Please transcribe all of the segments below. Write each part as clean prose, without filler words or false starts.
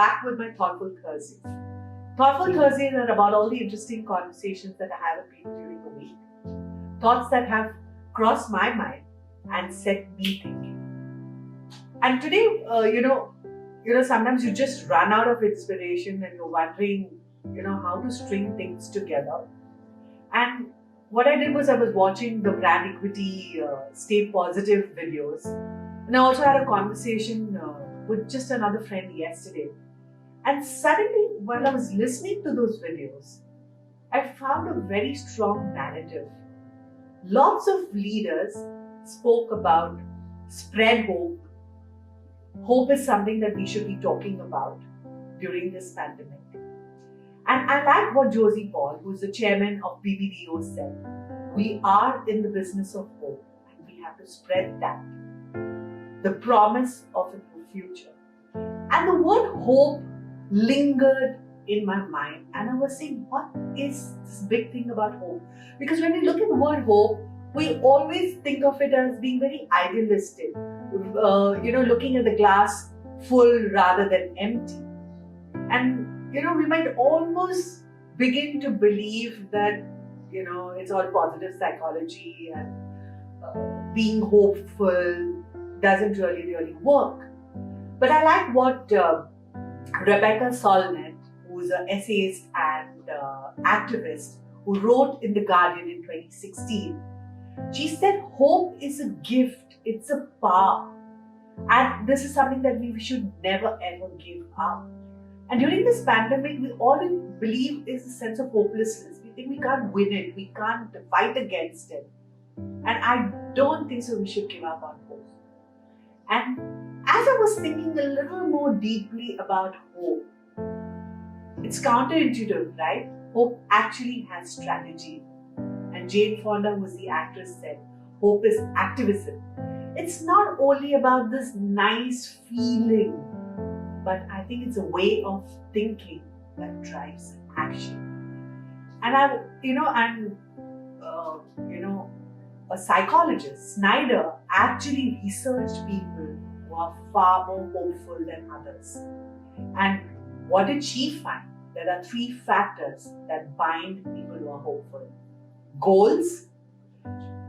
back with my Thoughtful Thursdays. Thoughtful Thursdays are about all the interesting conversations that I have with people during the week. Thoughts that have crossed my mind and set me thinking. And today, sometimes you just run out of inspiration and you're wondering, how to string things together. And what I did was I was watching the brand equity stay positive videos. And I also had a conversation with just another friend yesterday. And suddenly, while I was listening to those videos, I found a very strong narrative. Lots of leaders spoke about spread hope. Hope is something that we should be talking about during this pandemic. And I like what Josie Paul, who's the chairman of BBDO, said. We are in the business of hope and we have to spread that. The promise of a new future. And the word hope lingered in my mind, and I was saying, what is this big thing about hope? Because when we look at the word hope, we always think of it as being very idealistic, looking at the glass full rather than empty. And we might almost begin to believe that it's all positive psychology and being hopeful doesn't really work. But I like what Rebecca Solnit, who's an essayist and activist who wrote in The Guardian in 2016, she said hope is a gift, it's a power, and this is something that we should never ever give up. And during this pandemic, we all believe is a sense of hopelessness. We think we can't win it, we can't fight against it. And I don't think so we should give up on hope. And as I was thinking a little more deeply about hope, it's counterintuitive, right? Hope actually has strategy. And Jane Fonda, who's the actress, said, hope is activism. It's not only about this nice feeling, but I think it's a way of thinking that drives action. And a psychologist, Snyder, actually researched people who are far more hopeful than others. And what did she find? There are 3 factors that bind people who are hopeful: goals,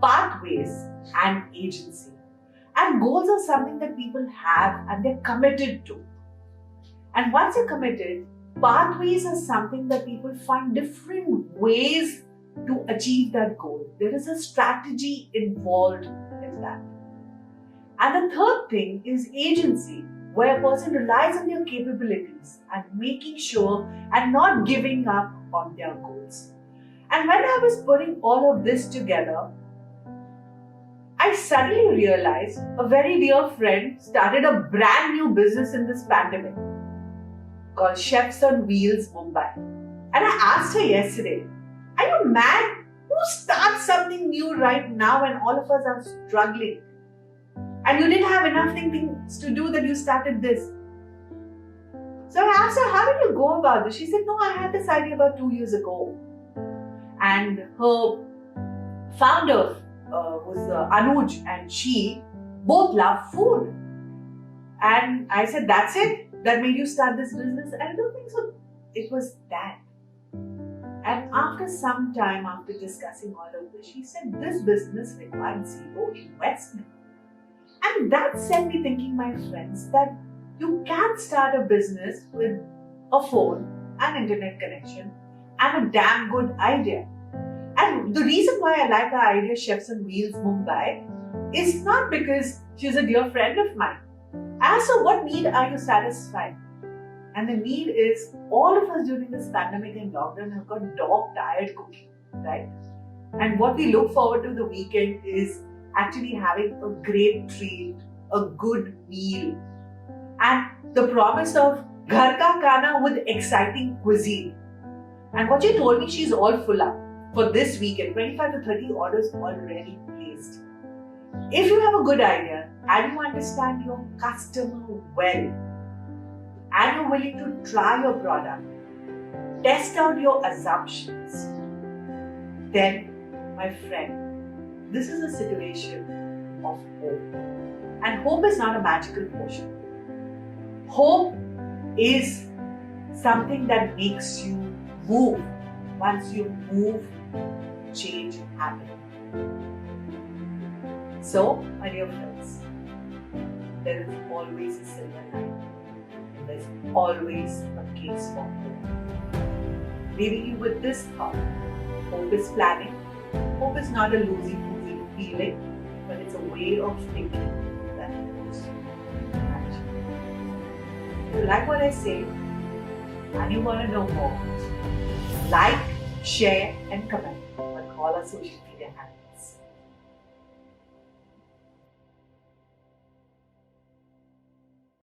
pathways, and agency. And goals are something that people have and they're committed to. And once you're committed, pathways are something that people find different ways to achieve that goal. There is a strategy involved in that. And the third thing is agency, where a person relies on their capabilities and making sure and not giving up on their goals. And when I was putting all of this together, I suddenly realized a very dear friend started a brand new business in this pandemic called Chefs on Wheels Mumbai. And I asked her yesterday, are you mad? Who starts something new right now when all of us are struggling? And you didn't have enough things to do that you started this. So I asked her, how did you go about this? She said, no, I had this idea about 2 years ago. And her founder was Anuj, and she both love food. And I said, that's it? That made you start this business? And I don't think so. It was that. And after some time, after discussing all of this, she said, this business required zero investment. And that set me thinking, my friends, that you can start a business with a phone, an internet connection, and a damn good idea. And the reason why I like our idea, Chefs on Wheels Mumbai, is not because she's a dear friend of mine. I asked her, what need are you satisfying? And the need is, all of us during this pandemic and lockdown have got dog-tired cooking, right? And what we look forward to the weekend is actually having a great treat, a good meal, and the promise of ghar ka khana with exciting cuisine. And what she told me, she's all full up for this weekend, 25 to 30 orders already placed. If you have a good idea and you understand your customer well, and you're willing to try your product, test out your assumptions, then, my friend, this is a situation of hope. And hope is not a magical potion. Hope is something that makes you move. Once you move, change happens. So, my dear friends, there is always a silver lining. There's always a case for hope. Leaving you with this thought: hope is planning. Hope is not a loosey-goosey feeling, but it's a way of thinking that moves you to action. If you like what I say and you want to know more, like, share, and comment on all our social media handles.